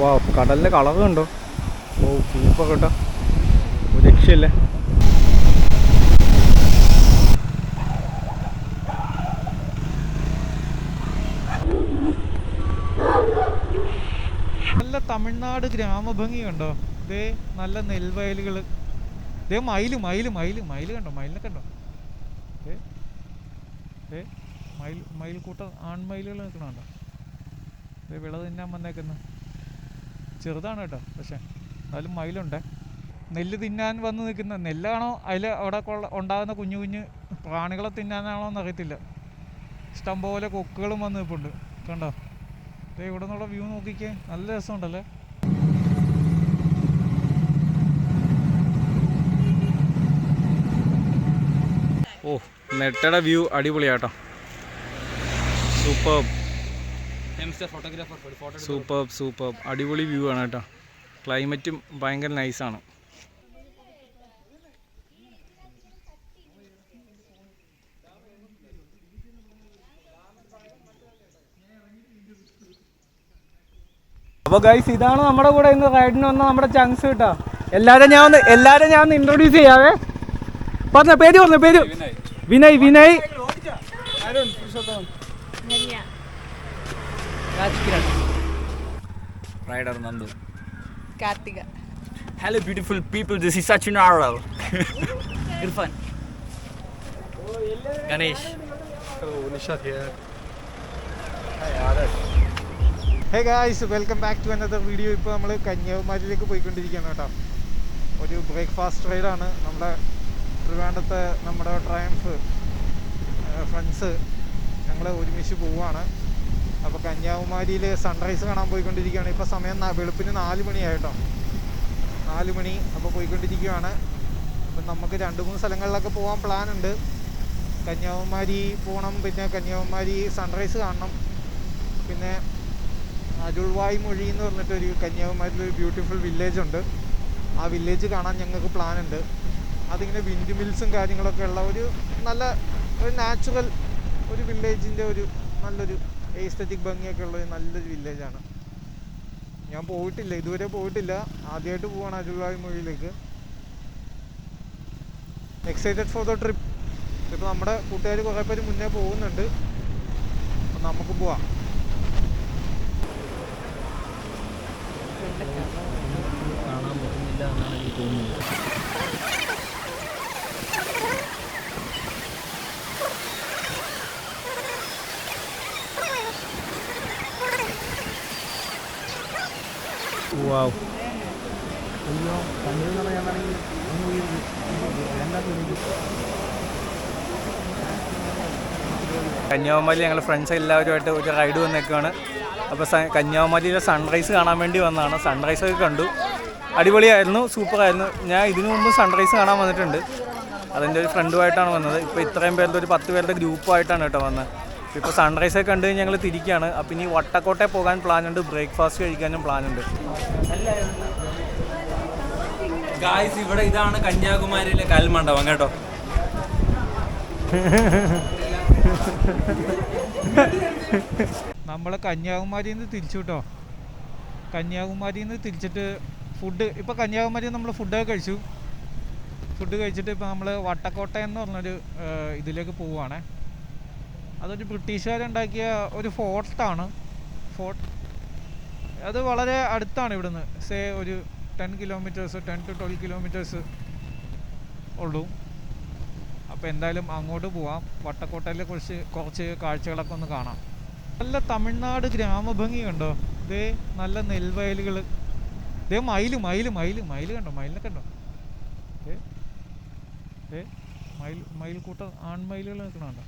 വാ കടലിൻ്റെ കളറ് കണ്ടോ? ഓ സൂപ്പർ കേട്ടോ, ഒരു രക്ഷയില്ലേ. നല്ല തമിഴ്നാട് ഗ്രാമഭംഗി കണ്ടോ? ഇതേ നല്ല നെൽവയലുകൾ, ഇതേ മയിൽ കണ്ടോ? മയിലിനെ കണ്ടോ? മയിൽക്കൂട്ടം ആൺമയിലുകൾ നിൽക്കണുണ്ടോ? വിള തിന്നാൻ വന്നേക്കുന്നു. ചെറുതാണ് കേട്ടോ, പക്ഷെ എന്നാലും മയിലുണ്ട്. നെല്ല് തിന്നാൻ വന്ന് നിൽക്കുന്ന നെല്ലാണോ അതിൽ അവിടെ ഉണ്ടാകുന്ന കുഞ്ഞു കുഞ്ഞ് പ്രാണികളെ തിന്നാനാണോ എന്നറിയത്തില്ല. ഇഷ്ടംപോലെ കൊക്കുകളും വന്ന് നിൽപ്പുണ്ട് കണ്ടോ? ഇവിടെ നിന്നുള്ള വ്യൂ നോക്കിക്കേ, നല്ല രസമുണ്ടല്ലേ. ഓ നെട്ടയുടെ വ്യൂ അടിപൊളിയാട്ടോ, സൂപ്പർ അടിപൊളി വ്യൂ ആണ് കേട്ടോ. ക്ലൈമറ്റും ഭയങ്കര നൈസാണ്. അപ്പോൾ ഗൈസ്, ഇതാണ് നമ്മുടെ കൂടെ ഇന്ന് റൈഡിന് വന്ന നമ്മുടെ ചങ്സ് കേട്ടോ. എല്ലാവരും ഞാൻ ഒന്ന് ഇൻട്രൊഡ്യൂസ് ചെയ്യാവേ. പേര് Vinay, Rider Nandu. Kartika. Hello beautiful people, this is Sachin Aral. Irfan. Ganesh. Hello, Nishad here. Hey guys, welcome back to another video. ഇപ്പോൾ നമ്മൾ കന്യാകുമാരിയിലേക്ക് പോയിക്കൊണ്ടിരിക്കുകയാണ് കേട്ടോ. ഒരു ബ്രേക്ക്ഫാസ്റ്റ് റൈഡാണ്. നമ്മുടെ ട്രിവാൻഡ്രത്തെ നമ്മുടെ ട്രയംഫ് ഫ്രണ്ട്സ് ഞങ്ങൾ ഒരുമിച്ച് പോവുകയാണ്. അപ്പോൾ കന്യാകുമാരിയിൽ സൺറൈസ് കാണാൻ പോയിക്കൊണ്ടിരിക്കുകയാണ്. ഇപ്പോൾ സമയം വെളുപ്പിന് 4 മണിയായിട്ടോ, 4 മണി. അപ്പോൾ പോയിക്കൊണ്ടിരിക്കുകയാണ്. അപ്പം നമുക്ക് 2-3 സ്ഥലങ്ങളിലൊക്കെ പോകാൻ പ്ലാനുണ്ട്. കന്യാകുമാരി പോകണം, പിന്നെ കന്യാകുമാരി സൺറൈസ് കാണണം, പിന്നെ അരുൾവായ് മൊഴി എന്ന് പറഞ്ഞിട്ടൊരു കന്യാകുമാരിയിലൊരു ബ്യൂട്ടിഫുൾ വില്ലേജ് ഉണ്ട്. ആ വില്ലേജ് കാണാൻ ഞങ്ങൾക്ക് പ്ലാനുണ്ട്. അതിങ്ങനെ വിൻഡ് മിൽസും കാര്യങ്ങളൊക്കെ ഉള്ള ഒരു നല്ല ഒരു നാച്ചുറൽ ഒരു വില്ലേജിൻ്റെ ഒരു നല്ലൊരു എസ്തെറ്റിക് ഭംഗിയൊക്കെ ഉള്ള നല്ലൊരു വില്ലേജാണ്. ഞാൻ പോയിട്ടില്ല, ഇതുവരെ പോയിട്ടില്ല, ആദ്യമായിട്ട് പോവാണ് അരുൾവായ് മൊഴിയിലേക്ക്. Excited for the trip. ഇപ്പോൾ നമ്മുടെ കൂട്ടുകാർ കുറേ പേര് മുന്നേ പോകുന്നുണ്ട്, അപ്പം നമുക്ക് പോവാം. കാണാൻ പറ്റുന്നില്ല എന്നാണ് എനിക്ക് തോന്നുന്നത്. വാവ്, കന്യാകുമാരി ഞങ്ങൾ ഫ്രണ്ട്സ് എല്ലാവരുമായിട്ട് ഒരു റൈഡ് വന്നേക്കാണ്. അപ്പോൾ കന്യാകുമാരിയിലെ സൺറൈസ് കാണാൻ വേണ്ടി വന്നതാണ്. സൺറൈസൊക്കെ കണ്ടു, അടിപൊളിയായിരുന്നു, സൂപ്പറായിരുന്നു. ഞാൻ ഇതിനു മുമ്പ് സൺറൈസ് കാണാൻ വന്നിട്ടുണ്ട്, അതെൻ്റെ ഒരു ഫ്രണ്ടുമായിട്ടാണ് വന്നത്. ഇപ്പോൾ ഇത്രയും പേരുടെ ഒരു 10 പേരുടെ ഗ്രൂപ്പായിട്ടാണ് കേട്ടോ വന്നത്. ഇപ്പോൾ സൺറൈസൊക്കെ കണ്ട് ഞങ്ങൾ തിരിക്കുകയാണ്. അപ്പം ഇനി വട്ടക്കോട്ടെ പോകാൻ പ്ലാനുണ്ട്, ബ്രേക്ക്ഫാസ്റ്റ് കഴിക്കാനും പ്ലാനുണ്ട്. ഗായ്സ്, ഇവിടെ ഇതാണ് കന്യാകുമാരിയിലെ കൽമണ്ഡപം കേട്ടോ. നമ്മൾ കന്യാകുമാരിയിൽ നിന്ന് തിരിച്ചു കേട്ടോ. കന്യാകുമാരിയിൽ നിന്ന് തിരിച്ചിട്ട് ഇപ്പോൾ കന്യാകുമാരിയിൽ നമ്മൾ ഫുഡൊക്കെ കഴിച്ചു. ഫുഡ് കഴിച്ചിട്ട് ഇപ്പോൾ നമ്മൾ വട്ടക്കോട്ട എന്ന് പറഞ്ഞൊരു ഇതിലേക്ക് പോവുകയാണേ. അതൊരു ബ്രിട്ടീഷുകാരുണ്ടാക്കിയ ഒരു ഫോർട്ടാണ്. അത് വളരെ അടുത്താണ് ഇവിടുന്ന്. ഒരു 10 കിലോമീറ്റേഴ്സ് 10 to 12 കിലോമീറ്റേഴ്സ് ഉള്ളൂ. അപ്പോൾ എന്തായാലും അങ്ങോട്ട് പോവാം. വട്ടക്കോട്ടയിലെ കുറച്ച് കാഴ്ചകളൊക്കെ ഒന്ന് കാണാം. നല്ല തമിഴ്നാട് ഗ്രാമഭംഗി കണ്ടോ? ഇതേ നല്ല നെൽവയലുകൾ, ഇതേ മയിൽ കണ്ടോ? മയിലിനെ കണ്ടോ? മയിൽക്കൂട്ടം ആൺമയിലുകൾ നിൽക്കണുണ്ടോ?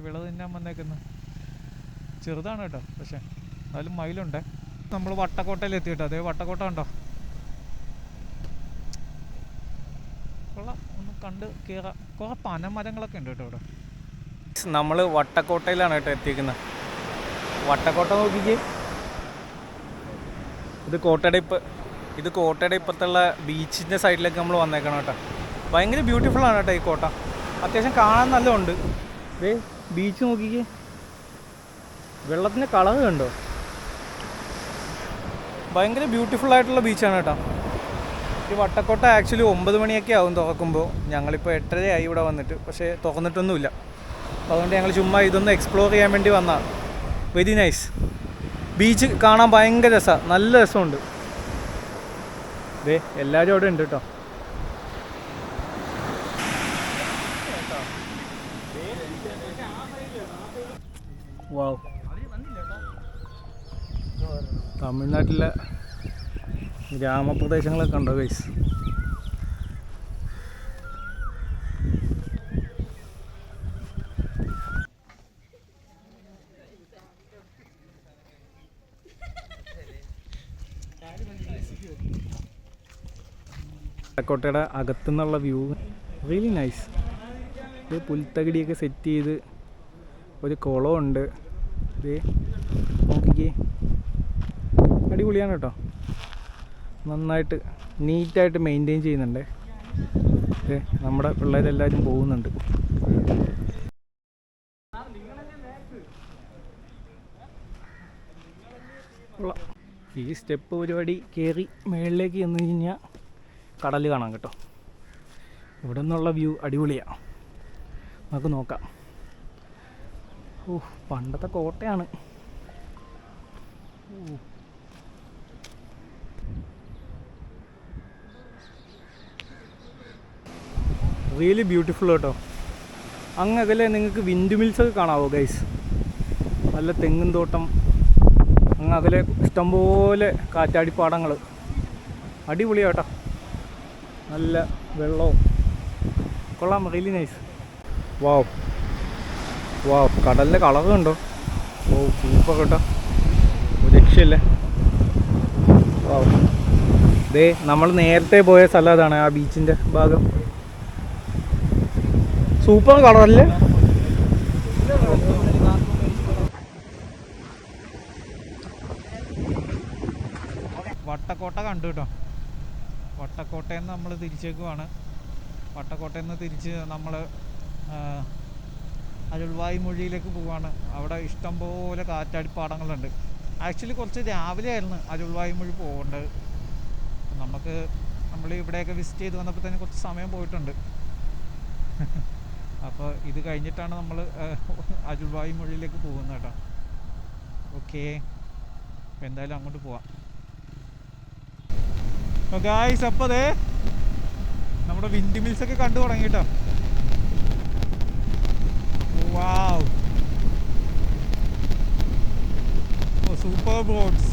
വിള തിന്നാൻ വന്നേക്കുന്നു. ചെറുതാണ് കേട്ടോ, പക്ഷെ എന്നാലും മയിലുണ്ട്. നമ്മൾ വട്ടക്കോട്ടയിൽ എത്തി കേട്ടോ. അതേ വട്ടക്കോട്ട കണ്ടോ? കൊള്ളാം, ഒന്ന് കണ്ട് കയറാം. കുറേ പനമരങ്ങളൊക്കെ ഉണ്ട് കേട്ടോ ഇവിടെ. നമ്മൾ വട്ടക്കോട്ടയിലാണ് കേട്ടോ എത്തിയിരിക്കുന്നത്. വട്ടക്കോട്ട നോക്കിക്കേ, ഇത് കോട്ടയുടെ ഇപ്പത്തുള്ള ബീച്ചിൻ്റെ സൈഡിലേക്ക് നമ്മൾ വന്നേക്കണം കേട്ടോ. ഭയങ്കര ബ്യൂട്ടിഫുള്ളാണ് കേട്ടോ ഈ കോട്ട. അത്യാവശ്യം കാണാൻ നല്ലതുണ്ട്. ബീച്ച് നോക്കിക്കേ, വെള്ളത്തിൻ്റെ കളർ കണ്ടോ? ഭയങ്കര ബ്യൂട്ടിഫുൾ ആയിട്ടുള്ള ബീച്ചാണ് കേട്ടോ. ഈ വട്ടക്കോട്ട ആക്ച്വലി 9 മണിയൊക്കെ ആവും തുറക്കുമ്പോൾ. ഞങ്ങളിപ്പോൾ 8:30 ഇവിടെ വന്നിട്ട്, പക്ഷേ തുറന്നിട്ടൊന്നുമില്ല. അപ്പോൾ അതുകൊണ്ട് ഞങ്ങൾ ചുമ്മാ ഇതൊന്ന് എക്സ്പ്ലോർ ചെയ്യാൻ വേണ്ടി വന്നതാണ്. Very nice. ബീച്ച് കാണാൻ ഭയങ്കര രസമാണ്, നല്ല രസമുണ്ട്. എല്ലാവരും അവിടെ ഉണ്ട് കേട്ടോ. വാവ്, തമിഴ്നാട്ടിലെ ഗ്രാമപ്രദേശങ്ങളൊക്കെ ഉണ്ടോ ഗൈസ്? കോട്ടയുടെ അകത്തുനിന്നുള്ള വ്യൂ റിയലി നൈസ്. ഇത് പുൽത്തകിടിയൊക്കെ സെറ്റ് ചെയ്ത് ഒരു കുളമുണ്ട്. ഇത് നോക്കിക്കേ, അടിപൊളിയാണ് കേട്ടോ. നന്നായിട്ട് നീറ്റായിട്ട് മെയിൻറ്റെയിൻ ചെയ്യുന്നുണ്ട്. നമ്മുടെ പിള്ളേരെല്ലാവരും പോകുന്നുണ്ട്. ഈ സ്റ്റെപ്പ് പരിപാടി കയറി മുകളിലേക്ക് ചെന്ന് കഴിഞ്ഞാൽ കടൽ കാണാം കേട്ടോ. ഇവിടെ നിന്നുള്ള വ്യൂ അടിപൊളിയാണ്, നമുക്ക് നോക്കാം. പണ്ടത്തെ കോട്ടയാണ്. റിയലി ബ്യൂട്ടിഫുൾ കേട്ടോ. അങ്ങകലെ നിങ്ങൾക്ക് വിൻഡ് മിൽസൊക്കെ കാണാവോ ഗൈസ്? നല്ല തെങ്ങും തോട്ടം, അങ്ങകലെ ഇഷ്ടംപോലെ കാറ്റാടിപ്പാടങ്ങൾ. അടിപൊളിയാണ് കേട്ടോ, നല്ല വെള്ളവും കൊള്ളാം. Really nice. വാവ് വാവ്, കടലിൻ്റെ കളറ് കണ്ടോ? സൂപ്പർ കേട്ടോ, ഒരു രക്ഷയില്ലേ. വാവ്, നമ്മൾ നേരത്തെ പോയ സ്ഥലം അതാണ്, ആ ബീച്ചിൻ്റെ ഭാഗം. സൂപ്പർ കളറല്ലേ? വട്ടക്കോട്ട കണ്ടു കേട്ടോ. വട്ടക്കോട്ടയിൽ നിന്ന് നമ്മൾ തിരിച്ചേക്കുവാണ്. വട്ടക്കോട്ടയിൽ നിന്ന് തിരിച്ച് നമ്മൾ അരുൾവായ്മൊഴിയിലേക്ക് പോവാണ്. അവിടെ ഇഷ്ടംപോലെ കാറ്റാടിപ്പാടങ്ങളുണ്ട്. ആക്ച്വലി കുറച്ച് രാവിലെ ആയിരുന്നു അരുൾവായ്മൊഴി പോകേണ്ടത്. നമ്മൾ ഇവിടെയൊക്കെ വിസിറ്റ് ചെയ്ത് വന്നപ്പോൾ തന്നെ കുറച്ച് സമയം പോയിട്ടുണ്ട്. അപ്പോൾ ഇത് കഴിഞ്ഞിട്ടാണ് നമ്മൾ അരുൾവായ്മൊഴിയിലേക്ക് പോകുന്നത് കേട്ടോ. ഓക്കെ, അപ്പോൾ എന്തായാലും അങ്ങോട്ട് പോവാം. ഗായ്സ്, അപ്പോൾ നമ്മുടെ വിൻഡ് മിൽസൊക്കെ കണ്ടു തുടങ്ങി കേട്ടോ. Wow, superb roads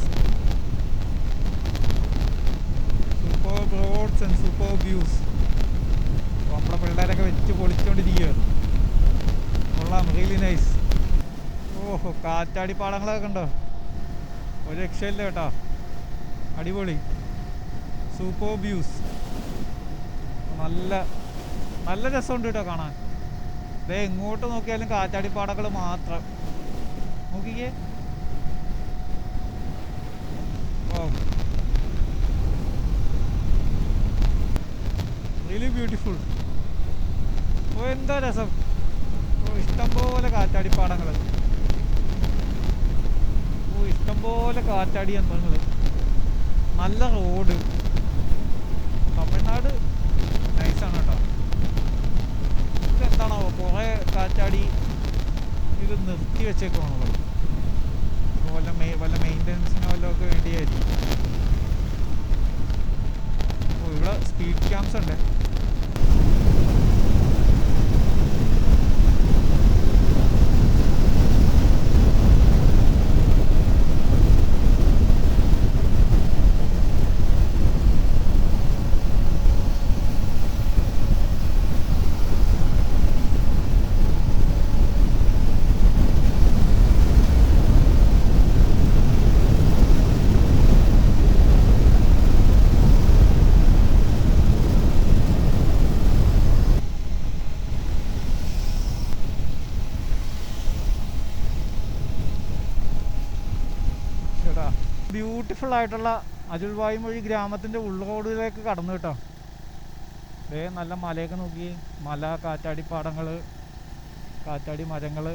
and super views. നമ്മുടെ പിള്ളേരൊക്കെ വെച്ച് പൊളിച്ചുകൊണ്ടിരിക്കുകയാണ്. കൊള്ളാം, റിയലി നൈസ്. ഓഹോ, കാറ്റാടിപ്പാടങ്ങളൊക്കെ കണ്ടോ? ഒരു രക്ഷയില്ല കേട്ടോ, അടിപൊളി. സൂപ്പർ വ്യൂസ്, നല്ല നല്ല രസമുണ്ട് കേട്ടോ കാണാൻ. എങ്ങോട്ട് നോക്കിയാലും കാറ്റാടിപ്പാടകൾ മാത്രം. നോക്കിക്കേ, റിയലി ബ്യൂട്ടിഫുൾ. എന്താ രസം. ഇഷ്ടംപോലെ കാറ്റാടിപ്പാടങ്ങൾ, ഇഷ്ടംപോലെ കാറ്റാടി യന്ത്രങ്ങൾ, നല്ല റോഡ്. തമിഴ്നാട് നൈസാണ് കേട്ടോ. ഇതെന്താണോ കുറേ കാറ്റാടി ഇത് നിർത്തി വെച്ചേക്കുവാണല്ലോ. വല്ല മെയിൻ്റനൻസിനോ വല്ലതൊക്കെ വേണ്ടിയായിരിക്കും. ഇവിടെ സ്പീഡ് ക്യാമ്പ്സ് ഉണ്ട്. ബ്യൂട്ടിഫുൾ ആയിട്ടുള്ള അരുൾവായ്മൊഴി ഗ്രാമത്തിൻ്റെ ഉൾറോഡിലേക്ക് കടന്നു കേട്ടോ. നല്ല മലയൊക്കെ നോക്കി, മല, കാറ്റാടിപ്പാടങ്ങൾ, കാറ്റാടി മരങ്ങൾ.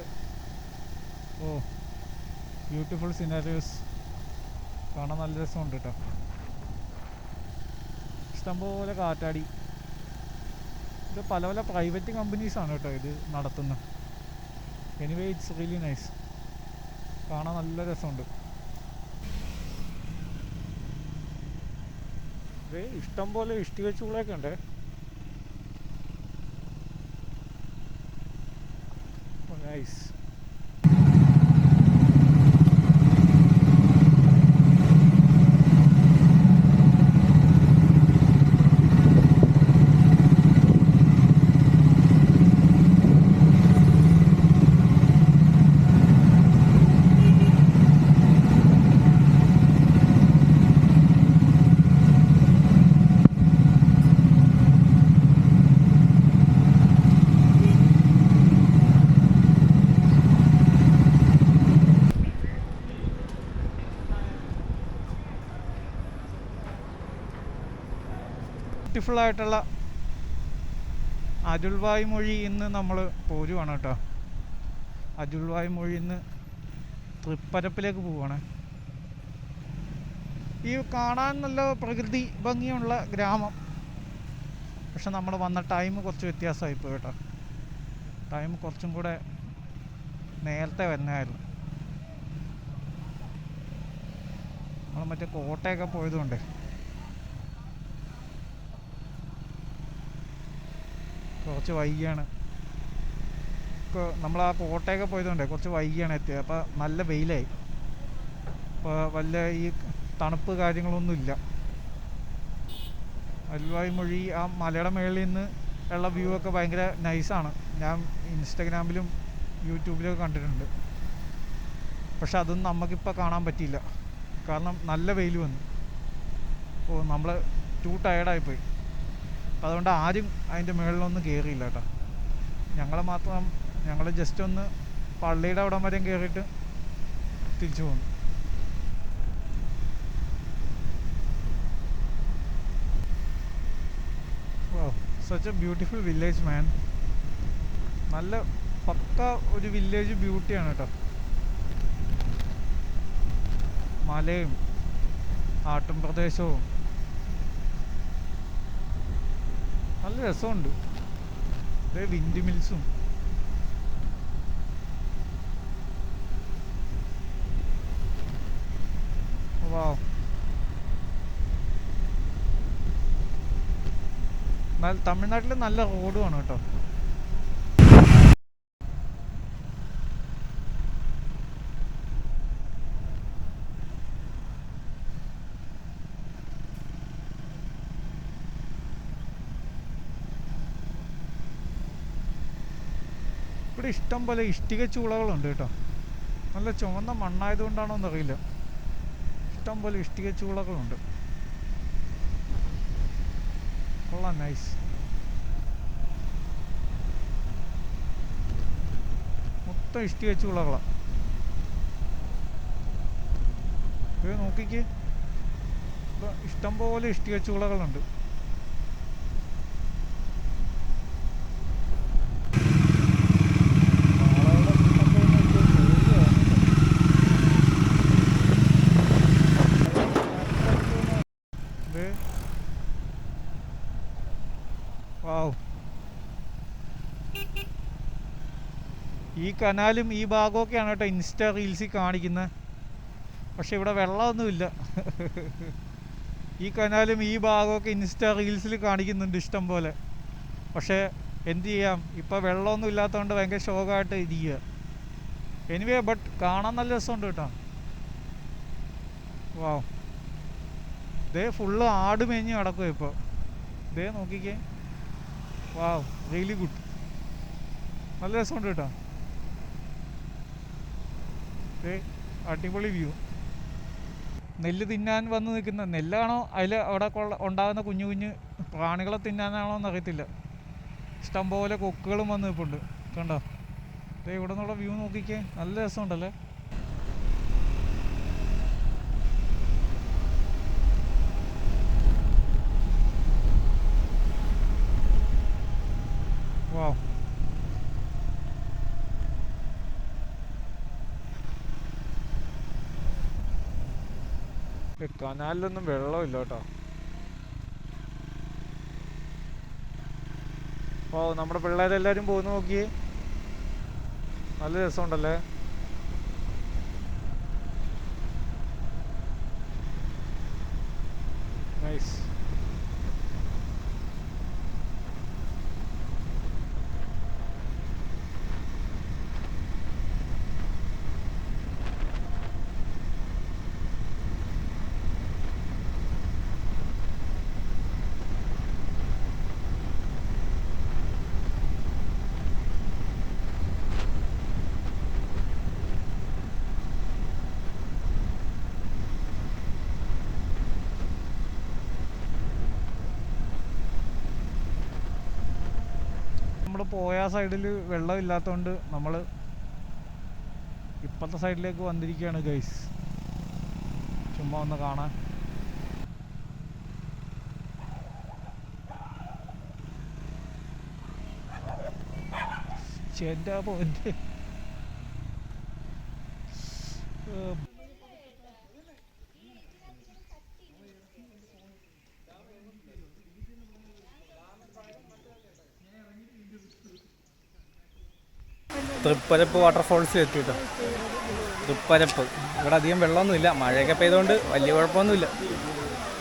ബ്യൂട്ടിഫുൾ സിനറീസ്. കാണാൻ നല്ല രസമുണ്ട് കേട്ടോ. ഇഷ്ടംപോലെ കാറ്റാടി. ഇത് പല പല പ്രൈവറ്റ് കമ്പനീസാണ് കേട്ടോ ഇത് നടത്തുന്നത്. Anyway it's really nice. കാണാൻ നല്ല രസമുണ്ട്. ഇഷ്ടംപോലെ ഇഷ്ടിക ചൂളൊക്കെ ഉണ്ട്. നൈസ്. ബ്യൂട്ടിഫുള്ളായിട്ടുള്ള അരുൾവായ് മൊഴി ഇന്ന് നമ്മൾ പോരുവാണ് കേട്ടോ. അരുൾവായ് മൊഴി ഇന്ന് തൃപ്പരപ്പിലേക്ക് പോവുകയാണ്. ഈ കാണാൻ നല്ല പ്രകൃതി ഭംഗിയുള്ള ഗ്രാമം. പക്ഷെ നമ്മൾ വന്ന ടൈം കുറച്ച് വ്യത്യാസമായിപ്പോയി കേട്ടോ. ടൈം കുറച്ചും കൂടെ നേരത്തെ വരണമായിരുന്നു. നമ്മൾ മറ്റേ കോട്ടയൊക്കെ പോയതുകൊണ്ട് കുറച്ച് വൈകിയാണ്. ഇപ്പോൾ നമ്മൾ ആ കോട്ടയൊക്കെ പോയതുകൊണ്ട് കുറച്ച് വൈകിയാണ് എത്തിയത്. അപ്പോൾ നല്ല വെയിലായി. അപ്പോൾ വല്ല ഈ തണുപ്പ് കാര്യങ്ങളൊന്നുമില്ല. അരുൾവായ് മൊഴി ആ മലയുടെ മുകളിൽ നിന്ന് ഉള്ള വ്യൂ ഒക്കെ ഭയങ്കര നൈസാണ്. ഞാൻ ഇൻസ്റ്റഗ്രാമിലും യൂട്യൂബിലൊക്കെ കണ്ടിട്ടുണ്ട്. പക്ഷെ അതൊന്നും നമുക്കിപ്പോൾ കാണാൻ പറ്റിയില്ല. കാരണം നല്ല വെയിൽ വന്നു. അപ്പോൾ നമ്മൾ ടു ടയേർഡായിപ്പോയി. അപ്പം അതുകൊണ്ട് ആരും അതിൻ്റെ മുകളിലൊന്നും കയറിയില്ല കേട്ടോ. ഞങ്ങൾ ജസ്റ്റ് ഒന്ന് പള്ളിയുടെ അവിടം വരെയും കയറിയിട്ട് തിരിച്ചു പോന്നു. വാവ്, സച്ച് എ ബ്യൂട്ടിഫുൾ വില്ലേജ് മാൻ. നല്ല പക്ക ഒരു വില്ലേജ് ബ്യൂട്ടിയാണ് കേട്ടോ. മലയും ആട്ടും പ്രദേശവും നല്ല രസമുണ്ട്. ഇതേ വിൻഡ് മിൽസും. വാവ്, തമിഴ്നാട്ടിൽ നല്ല റോഡുമാണ് കേട്ടോ. ഇവിടെ ഇഷ്ടം പോലെ ഇഷ്ടിക ചൂളകളുണ്ട് കേട്ടോ. നല്ല ചുവന്ന മണ്ണായതുകൊണ്ടാണോ എന്നറിയില്ല. ഇഷ്ടം പോലെ ഇഷ്ടിക ചൂളകളുണ്ട്. കൊള്ളാം, നൈസ്. മൊത്തം ഇഷ്ടിക ചൂളകളാണ്. ഇത് നോക്കിക്ക്, ഇഷ്ടം പോലെ ഇഷ്ടിക ചൂളകളുണ്ട്. ഈ കനാലും ഈ ഭാഗമൊക്കെയാണ് കേട്ടോ ഇൻസ്റ്റ റീൽസിൽ കാണിക്കുന്നത്. പക്ഷെ ഇവിടെ വെള്ളമൊന്നുമില്ല. ഈ കനാലും ഈ ഭാഗമൊക്കെ ഇൻസ്റ്റ റീൽസിൽ കാണിക്കുന്നുണ്ട് ഇഷ്ടം പോലെ. പക്ഷേ എന്ത് ചെയ്യാം, ഇപ്പോൾ വെള്ളമൊന്നും ഇല്ലാത്തതുകൊണ്ട് ഭയങ്കര ശോകമായിട്ട് ഇരിക്കുക. എനിവേ ബട്ട് കാണാൻ നല്ല രസമുണ്ട് കേട്ടോ. വാവ്, ഇതേ ഫുള്ള് ആട് മേഞ്ഞ് കിടക്കും ഇപ്പോൾ. ഇതേ നോക്കിക്കേ. വാവ്, റിയലി ഗുഡ്. നല്ല രസമുണ്ട് കേട്ടോ. അടിപൊളി വ്യൂ. നെല്ല് തിന്നാൻ വന്ന് നിൽക്കുന്ന നെല്ലാണോ അതിൽ അവിടെ ഉണ്ടാകുന്ന കുഞ്ഞു കുഞ്ഞു പ്രാണികളെ തിന്നാനാണോ എന്നറിയത്തില്ല. ഇഷ്ടംപോലെ കൊക്കുകളും വന്ന് നിൽപ്പുണ്ട്. കണ്ടോ? ഇവിടെ നിന്നുള്ള വ്യൂ നോക്കിക്കേ, നല്ല രസമുണ്ടല്ലേ. വാവ്, കനാലിലൊന്നും വെള്ളമില്ല കേട്ടോ. ഓ നമ്മുടെ പിള്ളേരെല്ലാവരും പോകുന്ന നോക്കിയേ, നല്ല രസമുണ്ടല്ലേ. നൈസ്. നമ്മൾ പോയ സൈഡിൽ വെള്ളമില്ലാത്തതുകൊണ്ട് നമ്മൾ ഇപ്പോഴത്തെ സൈഡിലേക്ക് വന്നിരിക്കുകയാണ് ഗൈസ്, ചുമ്മാ ഒന്ന് കാണാൻ. ചേട്ടാ പോന്റെ തൃപ്പരപ്പ് വാട്ടർഫോൾസിൽ എത്തി കേട്ടോ. തൃപ്പരപ്പ് ഇവിടെ അധികം വെള്ളമൊന്നുമില്ല, മഴയൊക്കെ പെയ്തുകൊണ്ട് വലിയ കുഴപ്പമൊന്നുമില്ല.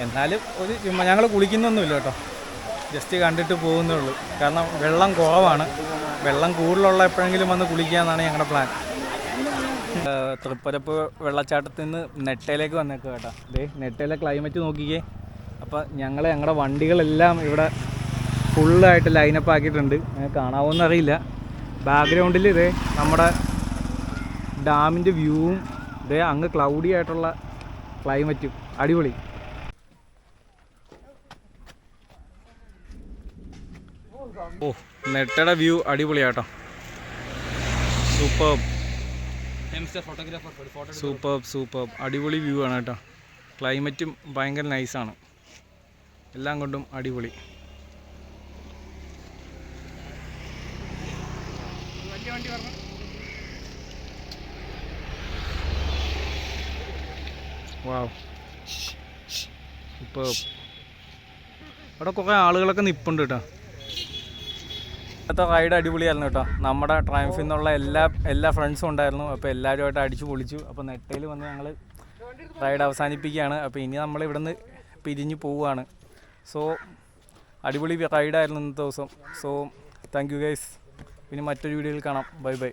എന്നാലും ഒരു ഞങ്ങൾ കുളിക്കുന്നൊന്നുമില്ല കേട്ടോ, ജസ്റ്റ് കണ്ടിട്ട് പോകുന്നേ ഉള്ളൂ. കാരണം വെള്ളം കുറവാണ്, വെള്ളം കൂടുതലുള്ള എപ്പോഴെങ്കിലും വന്ന് കുളിക്കാമെന്നാണ് ഞങ്ങളുടെ പ്ലാൻ. തൃപ്പരപ്പ് വെള്ളച്ചാട്ടത്തിൽ നിന്ന് നെട്ടയിലേക്ക് വന്നേക്കുക കേട്ടോ. ദേ നെട്ടയിലെ ക്ലൈമറ്റ് നോക്കിക്കേ. അപ്പോൾ ഞങ്ങളുടെ വണ്ടികളെല്ലാം ഇവിടെ ഫുള്ളായിട്ട് ലൈനപ്പ് ആക്കിയിട്ടുണ്ട്. കാണാവോന്ന് അറിയില്ല. ബാക്ക്ഗ്രൗണ്ടിൽ ഇതേ നമ്മുടെ ഡാമിൻ്റെ വ്യൂവും ഇതേ അങ്ങ് ക്ലൗഡി ആയിട്ടുള്ള ക്ലൈമറ്റും അടിപൊളി. ഓ നെട്ടയുടെ വ്യൂ അടിപൊളിയാട്ടോ, സൂപ്പർ സൂപ്പർ സൂപ്പർ അടിപൊളി വ്യൂ ആണ് കേട്ടോ. ക്ലൈമറ്റും ഭയങ്കര നൈസാണ്, എല്ലാം കൊണ്ടും അടിപൊളി. വാവ് ഇപ്പോൾ ഇവിടെ കുറേ ആളുകളൊക്കെ നിൽപ്പുണ്ട് കേട്ടോ. ഇന്നത്തെ റൈഡ് അടിപൊളിയായിരുന്നു കേട്ടോ. നമ്മുടെ ട്രയംഫിൽ നിന്നുള്ള എല്ലാ ഫ്രണ്ട്സും ഉണ്ടായിരുന്നു. അപ്പോൾ എല്ലാവരുമായിട്ട് അടിച്ചു പൊളിച്ചു. അപ്പോൾ നെട്ടയിൽ വന്ന് ഞങ്ങൾ റൈഡ് അവസാനിപ്പിക്കുകയാണ്. അപ്പോൾ ഇനി നമ്മൾ ഇവിടുന്ന് പിരിഞ്ഞു പോവുകയാണ്. സോ അടിപൊളി റൈഡായിരുന്നു ഇന്നത്തെ ദിവസം. So thank you guys. ഇനി മറ്റൊരു വീഡിയോയിൽ കാണാം. Bye bye.